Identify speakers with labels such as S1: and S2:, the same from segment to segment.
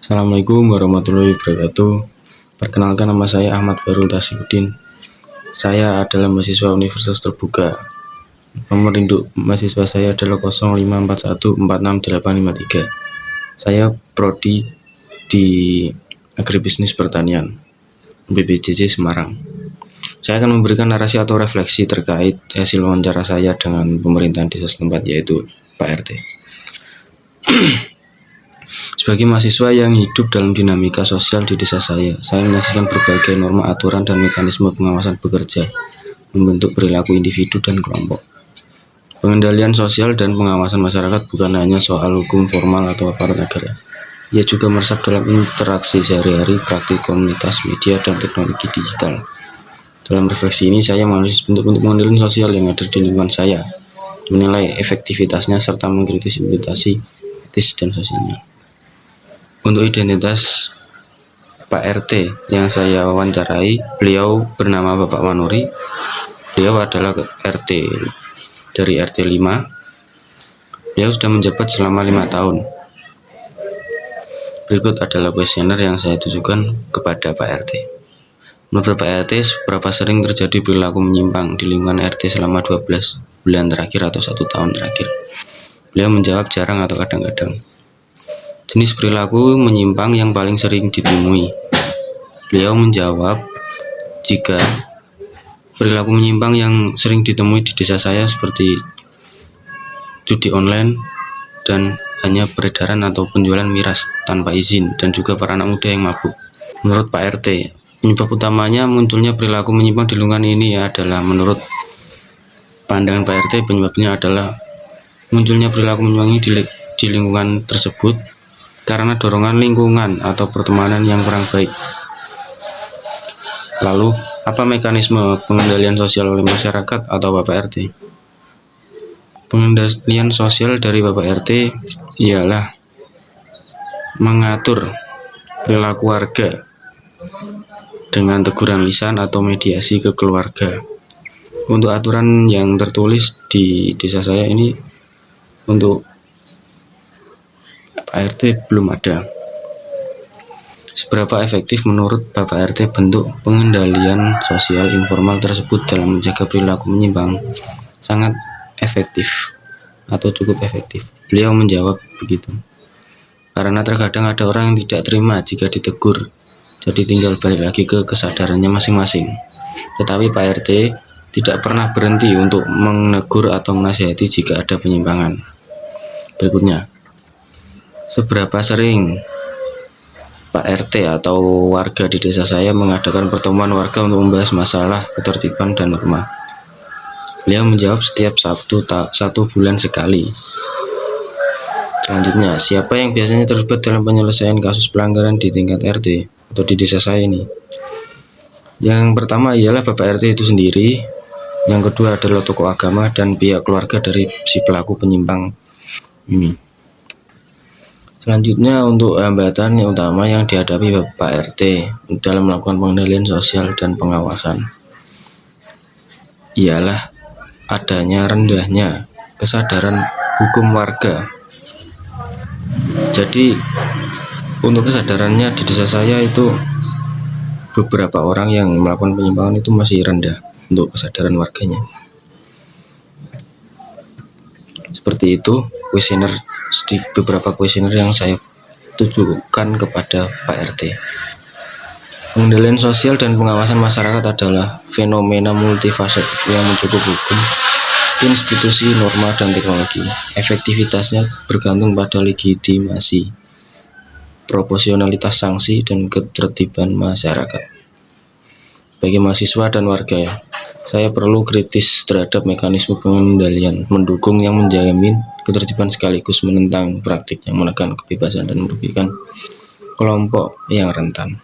S1: Assalamualaikum warahmatullahi wabarakatuh. Perkenalkan, nama saya Ahmad Fairul Tasiuddin. Saya adalah mahasiswa Universitas Terbuka. Nomor induk mahasiswa saya adalah 0541468853. Saya prodi di Agribisnis Pertanian BPJJ Semarang. Saya akan memberikan narasi atau refleksi terkait hasil wawancara saya dengan pemerintahan desa setempat, yaitu Pak RT. Sebagai mahasiswa yang hidup dalam dinamika sosial di desa saya menyaksikan berbagai norma, aturan, dan mekanisme pengawasan bekerja membentuk perilaku individu dan kelompok. Pengendalian sosial dan pengawasan masyarakat bukan hanya soal hukum formal atau aparat negara. Ia juga meresap dalam interaksi sehari-hari, praktik komunitas, media, dan teknologi digital. Dalam refleksi ini, saya menganalisis bentuk-bentuk pengendalian sosial yang ada di lingkungan saya, menilai efektivitasnya, serta mengkritisi implementasi etis dan sosialnya. Untuk identitas Pak RT yang saya wawancarai, beliau bernama Bapak Manuri. Beliau adalah RT dari RT 5. Beliau sudah menjabat selama 5 tahun. Berikut adalah kuesioner yang saya tujukan kepada Pak RT. Menurut Pak RT, seberapa sering terjadi perilaku menyimpang di lingkungan RT selama 12 bulan terakhir atau 1 tahun terakhir? Beliau menjawab jarang atau kadang-kadang. Jenis perilaku menyimpang yang paling sering ditemui. Beliau menjawab, jika perilaku menyimpang yang sering ditemui di desa saya seperti judi online dan hanya peredaran atau penjualan miras tanpa izin, dan juga para anak muda yang mabuk. Menurut Pak RT, penyebab utamanya munculnya perilaku menyimpang di lingkungan ini adalah, menurut pandangan Pak RT, penyebabnya adalah munculnya perilaku menyimpang ini di lingkungan tersebut karena dorongan lingkungan atau pertemanan yang kurang baik. Lalu, apa mekanisme pengendalian sosial oleh masyarakat atau Bapak RT? Pengendalian sosial dari Bapak RT ialah mengatur perilaku warga dengan teguran lisan atau mediasi ke keluarga. Untuk aturan yang tertulis di desa saya ini, untuk Pak RT belum ada. Seberapa efektif menurut Bapak RT bentuk pengendalian sosial informal tersebut dalam menjaga perilaku menyimpang? Sangat efektif atau cukup efektif. Beliau menjawab begitu. Karena terkadang ada orang yang tidak terima jika ditegur, jadi tinggal balik lagi ke kesadarannya masing-masing. Tetapi Pak RT tidak pernah berhenti untuk menegur atau menasihati jika ada penyimpangan. Berikutnya, seberapa sering Pak RT atau warga di desa saya mengadakan pertemuan warga untuk membahas masalah ketertiban dan norma? Beliau menjawab setiap Sabtu 1 bulan sekali. Selanjutnya, siapa yang biasanya terlibat dalam penyelesaian kasus pelanggaran di tingkat RT atau di desa saya ini? Yang pertama ialah Bapak RT itu sendiri. Yang kedua adalah tokoh agama dan pihak keluarga dari si pelaku penyimpang ini. Selanjutnya, untuk hambatan yang utama yang dihadapi Pak RT dalam melakukan pengendalian sosial dan pengawasan ialah adanya rendahnya kesadaran hukum warga. Jadi, untuk kesadarannya di desa saya itu, beberapa orang yang melakukan penyimpangan itu masih rendah untuk kesadaran warganya. Seperti itu beberapa kuesioner yang saya tujukan kepada Pak RT. Pengendalian sosial dan pengawasan masyarakat adalah fenomena multifaset yang mencakup hukum, institusi, norma, dan teknologi. Efektivitasnya bergantung pada legitimasi, proporsionalitas sanksi, dan ketertiban masyarakat. Bagi mahasiswa dan warga, saya perlu kritis terhadap mekanisme pengendalian, mendukung yang menjamin ketertiban sekaligus menentang praktik yang menekan kebebasan dan merugikan kelompok yang rentan.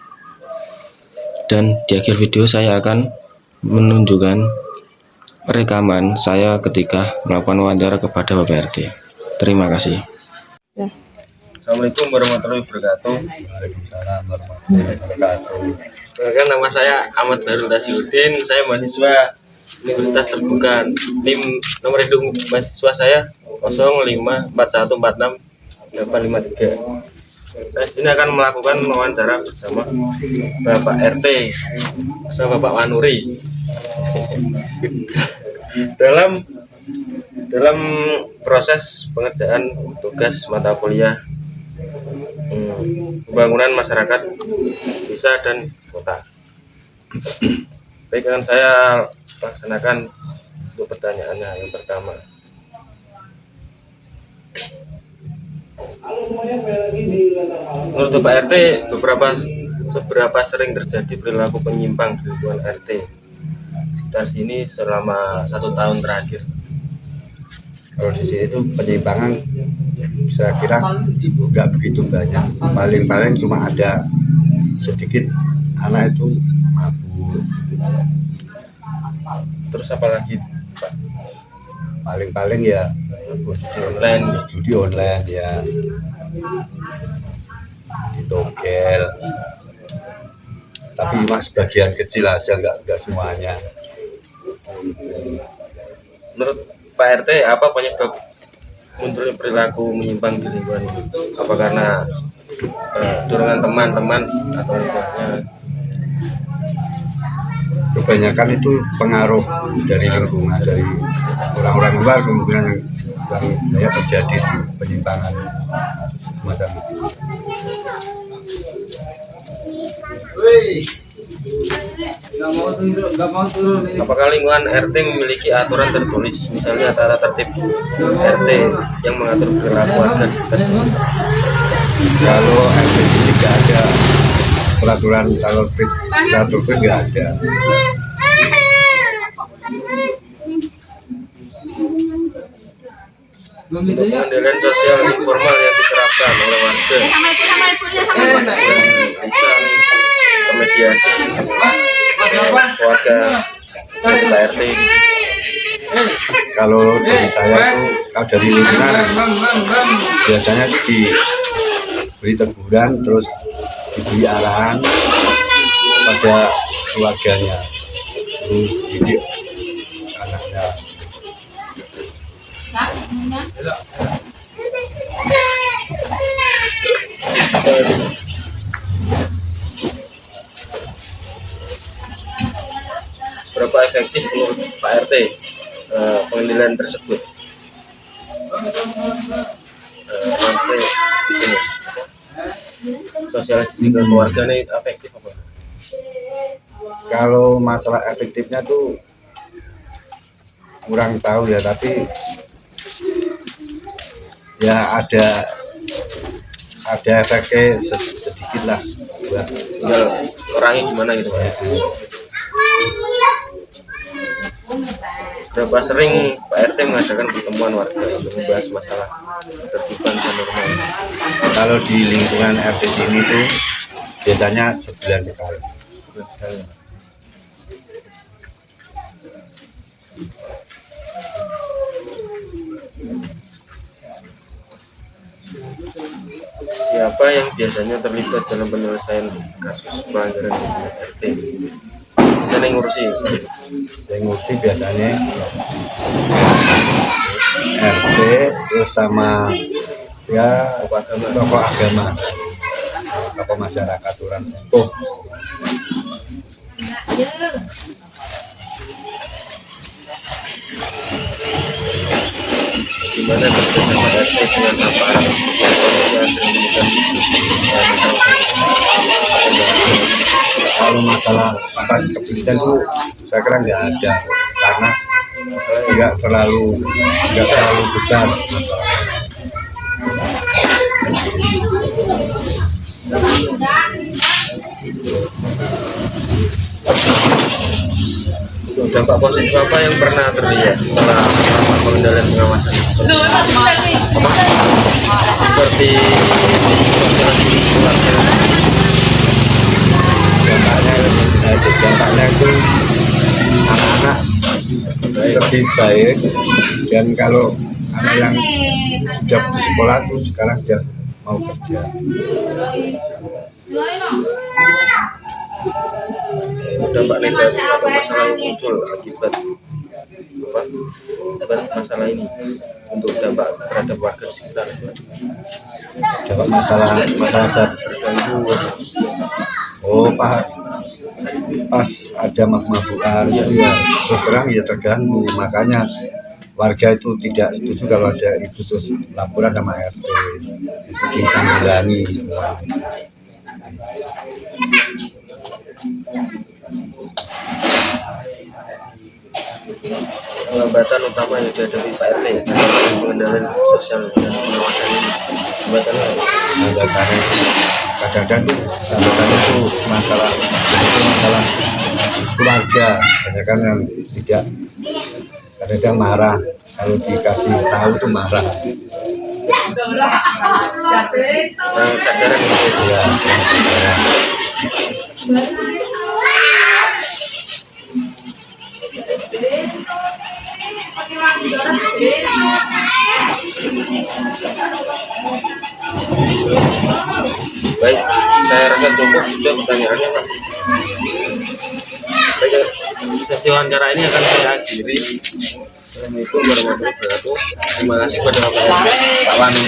S1: Dan di akhir video saya akan menunjukkan rekaman saya ketika melakukan wawancara kepada Bapak RT. Terima kasih. Assalamualaikum warahmatullahi wabarakatuh.
S2: Waalaikumsalam warahmatullahi wabarakatuh.
S1: Perkenalkan, nama saya Ahmad Fairul Tasiuddin. Saya mahasiswa Universitas Terbuka. Nomor induk mahasiswa saya 0541468853.
S3: ini akan melakukan wawancara bersama Bapak RT, bersama Bapak Wanuri. dalam proses pengerjaan tugas mata kuliah pembangunan masyarakat desa dan kota. Baik, akan saya laksanakan untuk pertanyaannya. Yang pertama, menurut Bapak RT, seberapa sering terjadi perilaku penyimpang di lingkungan RT sekitar sini selama 1 tahun terakhir?
S2: Kalau di sini itu penyimpangan saya kira nggak begitu banyak, paling cuma ada sedikit anak itu mabuk.
S3: Terus apa lagi, Pak?
S2: Paling ya judi online ya, ditogel, tapi cuma sebagian kecil aja, nggak semuanya.
S3: Menurut Pak RT, apa penyebab munculnya perilaku menyimpang di lingkungan ini? Apa karena dorongan teman-teman atau lingkungannya?
S2: Kebanyakan itu pengaruh dari lingkungan, dari orang-orang luar kemungkinan yang banyak terjadi penyimpangan semacam itu.
S3: Apakah lingkungan RT memiliki aturan tertulis, misalnya tata tertib RT yang mengatur perilaku warga di sekitar sini?
S2: Kalau RT ini nggak ada peraturan tata tertib, nggak ada.
S3: Untuk pengendalian sosial informal yang diterapkan oleh warga, lisan, mediasi warga dari Pak RT.
S2: Kalau dari saya itu, kalau dari lingkungan biasanya diberi teguran, terus diberi arahan pada keluarganya, terus didik anaknya.
S3: Berapa efektif menurut Pak RT pengendalian tersebut? Sampai ini sosialisasi ke keluarga ini efektif apa?
S2: Kalau masalah efektifnya tuh kurang tahu ya, tapi ya ada efeknya sedikit lah buat
S3: Tinggal orangnya gimana gitu Pak? Berapa sering Pak RT mengadakan pertemuan warga untuk membahas masalah ketertiban dan normal?
S2: Kalau di lingkungan RT sini tuh biasanya sebulan sekali.
S3: Siapa yang biasanya terlibat dalam penyelesaian kasus pelanggaran di RT? Biasanya ngurusi.
S2: Saya ngerti biasanya RT terus sama ya tokoh agama, tokoh masyarakat, orang sepuh.
S3: Gimana kerjasama RT dengan aparat kepolisian dan
S2: Kalau masalah kepolisian itu saya kira nggak ada, karena nggak terlalu besar masalahnya.
S3: untuk dampak positif apa yang pernah terlihat setelah pengendalian pengawasan seperti sosialisasi keluarga?
S2: Dampaknya itu anak-anak lebih baik, dan kalau anak yang sudah di sekolah itu sekarang sudah mau kerja.
S3: Dampak negatif atau masalah yang muncul akibat masalah ini untuk dampak terhadap warga di sekitar.
S2: Dapat masalah Oh, pas ada mabuk-mabukan itu ya terus terang ya terganggu, makanya warga itu tidak setuju kalau ada itu terus laporan sama RT itu ditanggulangi semua.
S3: Hambatan utama yang dihadapi Pak RT dalam pengendalian sosial dan pengawasan ini, hambatannya
S2: Hambatannya kadang-kadang tuh hambatannya itu masalah keluarga, banyak kan yang tidak, kadang-kadang marah kalau dikasih tahu tuh marah.
S3: kesadaran gitu
S2: Ya, kesadaran.
S3: Baik, saya rasa cukup sudah pertanyaannya Pak. Baik, sesi wawancara ini akan saya akhiri. Assalamualaikum warahmatullahi wabarakatuh. Terima kasih kepada Pak Wani.